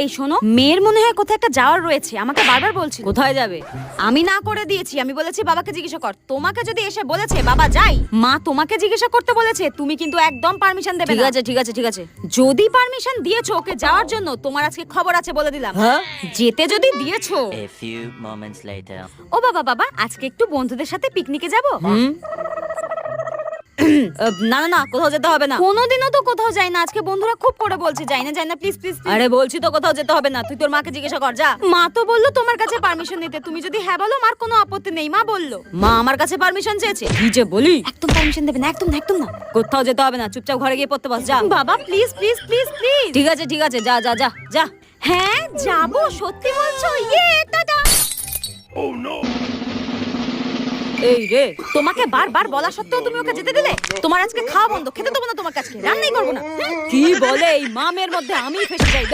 এই শোনো, মেয়ের মনে হয় কোথায় একটা যাওয়ার রয়েছে, আমাকে বারবার বলছি কোথায় যাবে। আমি না করে দিয়েছি, আমি বলেছি বাবাকে জিজ্ঞাসা কর। তোমাকে যদি এসে বলেছে বাবা যাই, মা তোমাকে জিজ্ঞাসা করতে বলেছে, তুমি কিন্তু একদম পারমিশন দেবে না। ঠিক আছে ঠিক আছে ঠিক আছে। যদি পারমিশন দিয়েছো ওকে যাওয়ার জন্য, তোমার আজকে খবর আছে বলে দিলাম। হ্যাঁ? যেতে যদি দিয়েছো। A few moments later. ও বাবা বাবা, আজকে একটু বন্ধুদের সাথে পিকনিকে যাব। না না না, কোথাও যেতে হবে না। কোনোদিনও তো কোথাও যাই না, আজকে বন্ধুরা খুব করে বলছে যাই না প্লিজ প্লিজ। আরে বলছি তো কোথাও যেতে হবে না, তুই তোর মাকে জিজ্ঞাসা কর যা। মা তো বললো তোমার কাছে পারমিশন নিতে, তুমি যদি হ্যাঁ বলো মার কোনো আপত্তি নেই। মা বললো মা আমার কাছে পারমিশন চেয়েছে। কি যে বলি, একদম পারমিশন দেবে না, একদম না একদম না। কোথাও যেতে হবে না, চুপচাপ ঘরে গিয়ে পড়তে বস যা। বাবা প্লিজ প্লিজ প্লিজ প্লিজ। ঠিক আছে যা যা যা যা। হ্যাঁ যাবো, সত্যি বলছো? ইয়ে টাটা। এই রে, তোমাকে বারবার বলা সত্ত্বেও তুমি ওকে যেতে দিলে? তোমার আজকে খাওয়া বন্ধ, খেতে দেবো না তোমার কাছে, রান্নাই করবো না। কি বলে এই মামের মধ্যে আমি ফেসে যাই।